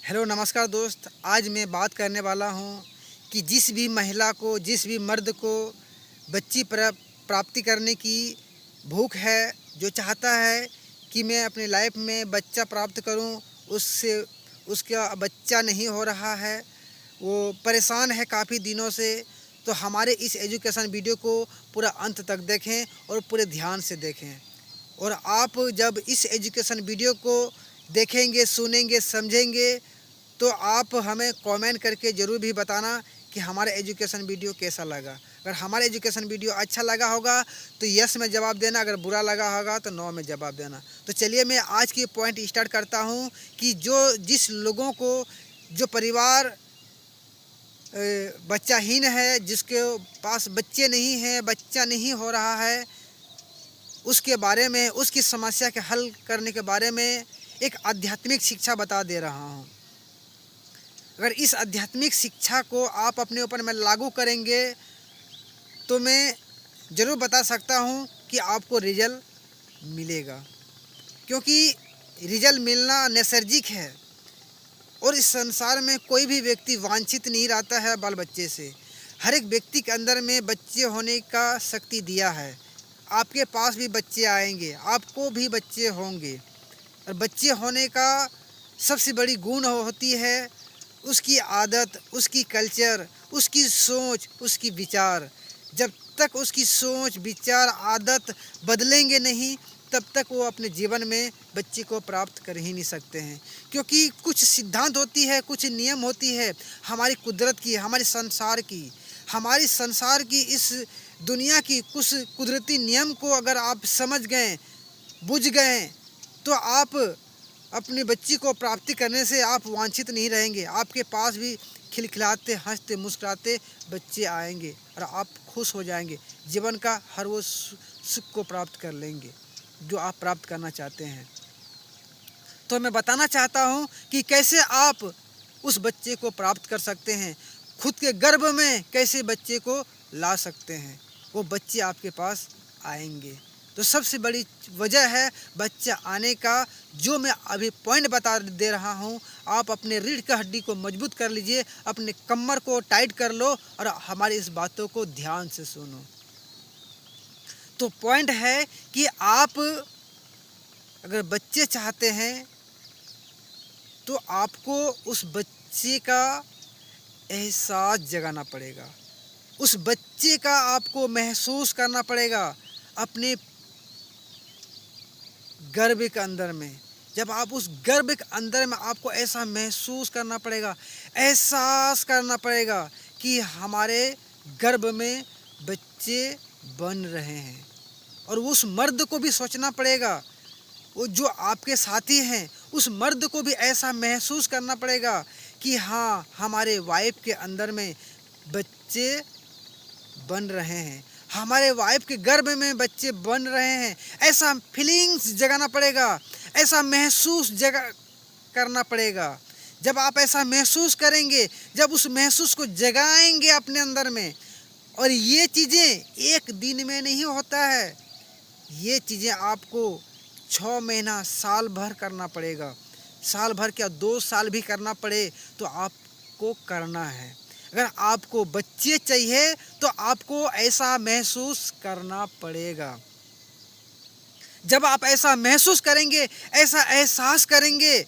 Hello नमस्कार दोस्त। आज मैं बात करने वाला हूँ कि जिस भी महिला को, जिस भी मर्द को बच्ची प्राप्ति करने की भूख है, जो चाहता है कि मैं अपनी लाइफ में बच्चा प्राप्त करूँ, उससे उसका बच्चा नहीं हो रहा है, वो परेशान है काफ़ी दिनों से, तो हमारे इस एजुकेशन वीडियो को पूरा अंत तक देखें और पूरे ध्यान से देखें। और आप जब इस एजुकेशन वीडियो को देखेंगे, सुनेंगे, समझेंगे, तो आप हमें कमेंट करके ज़रूर भी बताना कि हमारा एजुकेशन वीडियो कैसा लगा। अगर हमारा एजुकेशन वीडियो अच्छा लगा होगा तो यस में जवाब देना, अगर बुरा लगा होगा तो नो में जवाब देना। तो चलिए मैं आज की पॉइंट स्टार्ट करता हूँ कि जिस लोगों को, जो परिवार बच्चाहीन है, जिसके पास बच्चे नहीं हैं, बच्चा नहीं हो रहा है, उसके बारे में, उसकी समस्या के हल करने के बारे में एक आध्यात्मिक शिक्षा बता दे रहा हूँ। अगर इस आध्यात्मिक शिक्षा को आप अपने ऊपर में लागू करेंगे तो मैं ज़रूर बता सकता हूँ कि आपको रिजल्ट मिलेगा, क्योंकि रिजल्ट मिलना नैसर्गिक है। और इस संसार में कोई भी व्यक्ति वांछित नहीं रहता है बाल बच्चे से। हर एक व्यक्ति के अंदर में बच्चे होने का शक्ति दिया है। आपके पास भी बच्चे आएंगे, आपको भी बच्चे होंगे। और बच्चे होने का सबसे बड़ी गुण होती है उसकी आदत, उसकी कल्चर, उसकी सोच, उसकी विचार। जब तक उसकी सोच, विचार, आदत बदलेंगे नहीं, तब तक वो अपने जीवन में बच्चे को प्राप्त कर ही नहीं सकते हैं। क्योंकि कुछ सिद्धांत होती है, कुछ नियम होती है हमारी कुदरत की, हमारे संसार की इस दुनिया की कुछ कुदरती नियम को अगर आप समझ गए, बुझ गए, तो आप अपनी बच्ची को प्राप्ति करने से आप वांछित नहीं रहेंगे। आपके पास भी खिलखिलाते, हंसते, मुस्कुराते बच्चे आएंगे और आप खुश हो जाएंगे। जीवन का हर वो सुख को प्राप्त कर लेंगे जो आप प्राप्त करना चाहते हैं। तो मैं बताना चाहता हूँ कि कैसे आप उस बच्चे को प्राप्त कर सकते हैं, खुद के गर्भ में कैसे बच्चे को ला सकते हैं। वो बच्चे आपके पास आएंगे। तो सबसे बड़ी वजह है बच्चा आने का, जो मैं अभी पॉइंट बता दे रहा हूँ। आप अपने रीढ़ की हड्डी को मजबूत कर लीजिए, अपने कमर को टाइट कर लो और हमारी इस बातों को ध्यान से सुनो। तो पॉइंट है कि आप अगर बच्चे चाहते हैं तो आपको उस बच्चे का एहसास जगाना पड़ेगा। उस बच्चे का आपको महसूस करना पड़ेगा अपने गर्भ के अंदर में। जब आप उस गर्भ के अंदर में, आपको ऐसा महसूस करना पड़ेगा, एहसास करना पड़ेगा कि हमारे गर्भ में बच्चे बन रहे हैं। और उस मर्द को भी सोचना पड़ेगा, वो जो आपके साथी हैं, उस मर्द को भी ऐसा महसूस करना पड़ेगा कि हाँ, हमारे वाइफ के अंदर में बच्चे बन रहे हैं, हमारे वाइफ के गर्भ में बच्चे बन रहे हैं। ऐसा फीलिंग्स जगाना पड़ेगा, ऐसा महसूस करना पड़ेगा। जब आप ऐसा महसूस करेंगे, जब उस महसूस को जगाएंगे अपने अंदर में, और ये चीज़ें एक दिन में नहीं होता है, ये चीज़ें आपको 6 महीना, साल भर करना पड़ेगा। साल भर क्या, 2 साल भी करना पड़े तो आपको करना है। अगर आपको बच्चे चाहिए तो आपको ऐसा महसूस करना पड़ेगा। जब आप ऐसा महसूस करेंगे, ऐसा एहसास करेंगे,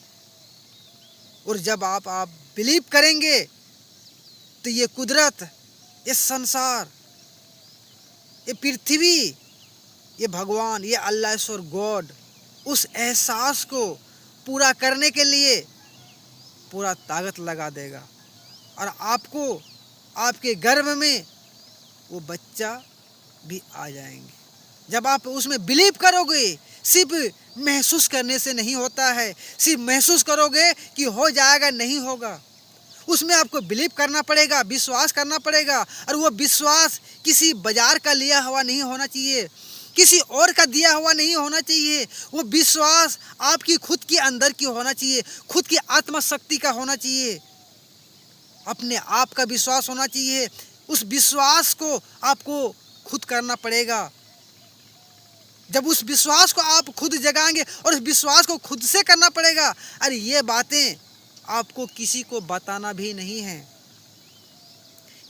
और जब आप बिलीव करेंगे, तो ये कुदरत, ये संसार, ये पृथ्वी, ये भगवान, ये अल्लाह ईश्वर गॉड उस एहसास को पूरा करने के लिए पूरा ताकत लगा देगा। और आपको, आपके गर्भ में वो बच्चा भी आ जाएंगे। जब आप उसमें बिलीव करोगे, सिर्फ महसूस करने से नहीं होता है, सिर्फ महसूस करोगे कि हो जाएगा, नहीं होगा। उसमें आपको बिलीव करना पड़ेगा, विश्वास करना पड़ेगा। और वो विश्वास किसी बाजार का लिया हुआ नहीं होना चाहिए, किसी और का दिया हुआ नहीं होना चाहिए। वो विश्वास आपकी खुद के अंदर की होना चाहिए, खुद की आत्मशक्ति का होना चाहिए, अपने आप का विश्वास होना चाहिए। उस विश्वास को आपको खुद करना पड़ेगा। जब उस विश्वास को आप खुद जगाएंगे, और उस विश्वास को खुद से करना पड़ेगा। अरे ये बातें आपको किसी को बताना भी नहीं है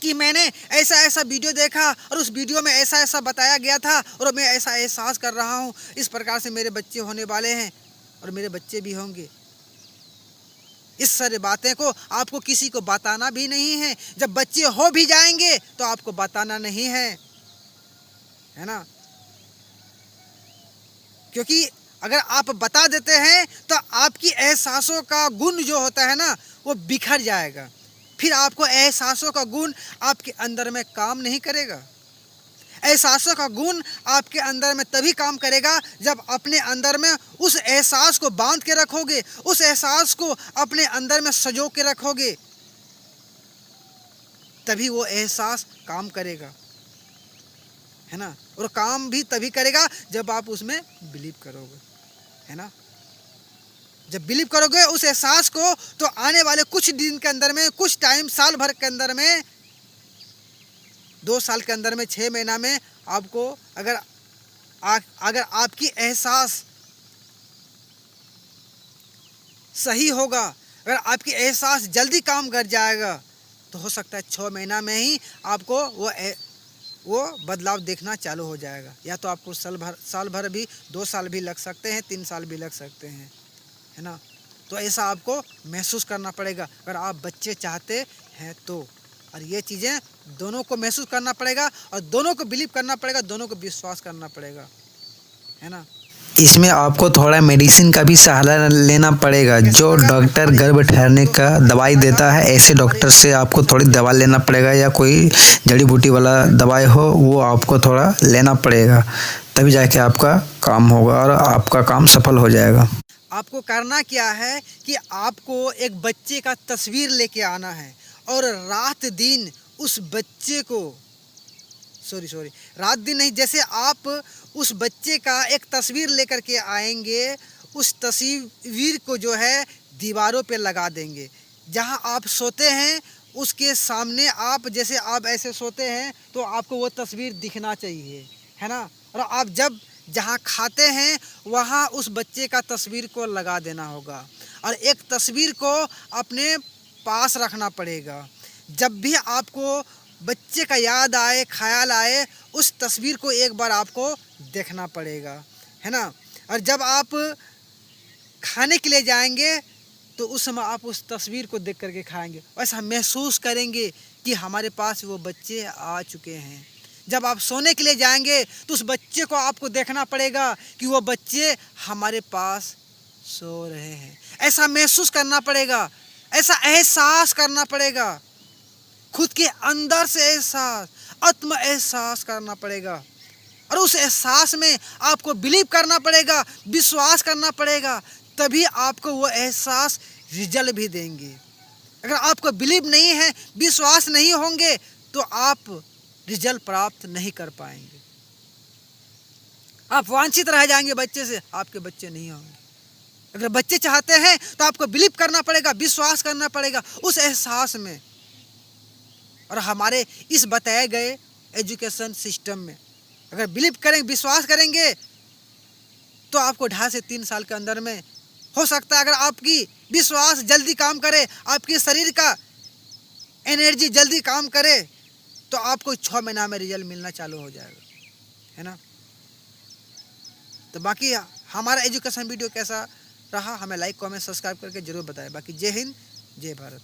कि मैंने ऐसा ऐसा वीडियो देखा और उस वीडियो में ऐसा ऐसा बताया गया था और मैं ऐसा एहसास कर रहा हूँ, इस प्रकार से मेरे बच्चे होने वाले हैं और मेरे बच्चे भी होंगे। इस सारी बातें को आपको किसी को बताना भी नहीं है। जब बच्चे हो भी जाएंगे तो आपको बताना नहीं है ना, क्योंकि अगर आप बता देते हैं तो आपकी एहसासों का गुण जो होता है ना वो बिखर जाएगा। फिर आपको एहसासों का गुण आपके अंदर में काम नहीं करेगा। एहसासों का गुण आपके अंदर में तभी काम करेगा जब अपने अंदर में उस एहसास को बांध के रखोगे, उस एहसास को अपने अंदर में सजो के रखोगे, तभी वो एहसास काम करेगा, है ना। और काम भी तभी करेगा जब आप उसमें बिलीव करोगे, है ना। जब बिलीव करोगे उस एहसास को तो आने वाले कुछ दिन के अंदर में, कुछ टाइम, साल भर के अंदर में, 2 साल के अंदर में, 6 महीना में आपको अगर आपकी एहसास सही होगा, अगर आपकी एहसास जल्दी काम कर जाएगा तो हो सकता है 6 महीना में ही आपको वो बदलाव देखना चालू हो जाएगा। या तो आपको साल भर भी, 2 साल भी लग सकते हैं, 3 साल भी लग सकते हैं, है ना। तो ऐसा आपको महसूस करना पड़ेगा अगर आप बच्चे चाहते हैं तो। और ये चीज़ें दोनों को महसूस करना पड़ेगा और दोनों को बिलीव करना पड़ेगा, दोनों को विश्वास करना पड़ेगा, है ना। इसमें आपको थोड़ा मेडिसिन का भी सहारा लेना पड़ेगा। जो डॉक्टर गर्भ ठहरने का दवाई देता है, ऐसे डॉक्टर से आपको थोड़ी दवा लेना पड़ेगा, या कोई जड़ी बूटी वाला दवाई हो वो आपको थोड़ा लेना पड़ेगा, तभी जाके आपका काम होगा और आपका काम सफल हो जाएगा। आपको करना क्या है कि आपको एक बच्चे का तस्वीर लेके आना है और रात दिन उस बच्चे को रात दिन नहीं, जैसे आप उस बच्चे का एक तस्वीर लेकर के आएंगे, उस तस्वीर को जो है दीवारों पे लगा देंगे। जहां आप सोते हैं उसके सामने आप, जैसे आप ऐसे सोते हैं तो आपको वो तस्वीर दिखना चाहिए, है ना। और आप जब जहाँ खाते हैं वहाँ उस बच्चे का तस्वीर को लगा देना होगा और एक तस्वीर को अपने पास रखना पड़ेगा। जब भी आपको बच्चे का याद आए, ख्याल आए, उस तस्वीर को एक बार आपको देखना पड़ेगा, है ना। और जब आप खाने के लिए जाएंगे तो उस समय आप उस तस्वीर को देख करके खाएंगे, ऐसा महसूस करेंगे कि हमारे पास वो बच्चे आ चुके हैं। जब आप सोने के लिए जाएंगे तो उस बच्चे को आपको देखना पड़ेगा कि वो बच्चे हमारे पास सो रहे हैं। ऐसा महसूस करना पड़ेगा, ऐसा एहसास करना पड़ेगा, खुद के अंदर से एहसास, आत्म एहसास करना पड़ेगा। और उस एहसास में आपको बिलीव करना पड़ेगा, विश्वास करना पड़ेगा, तभी आपको वो एहसास रिजल्ट भी देंगे। अगर आपको बिलीव नहीं है, विश्वास नहीं होंगे तो आप रिजल्ट प्राप्त नहीं कर पाएंगे। आप वांछित रह जाएंगे बच्चे से, आपके बच्चे नहीं होंगे। अगर बच्चे चाहते हैं तो आपको बिलीव करना पड़ेगा, विश्वास करना पड़ेगा उस एहसास में। और हमारे इस बताए गए एजुकेशन सिस्टम में अगर बिलीव करेंगे, विश्वास करेंगे तो आपको 2.5 से 3 साल के अंदर में हो सकता है, अगर आपकी विश्वास जल्दी काम करे, आपके शरीर का एनर्जी जल्दी काम करे, तो आपको 6 महीना में रिजल्ट मिलना चालू हो जाएगा, है ना। तो बाकी हमारा एजुकेशन वीडियो कैसा रहा हमें लाइक, कमेंट, सब्सक्राइब करके जरूर बताएं। बाकी जय हिंद, जय भारत।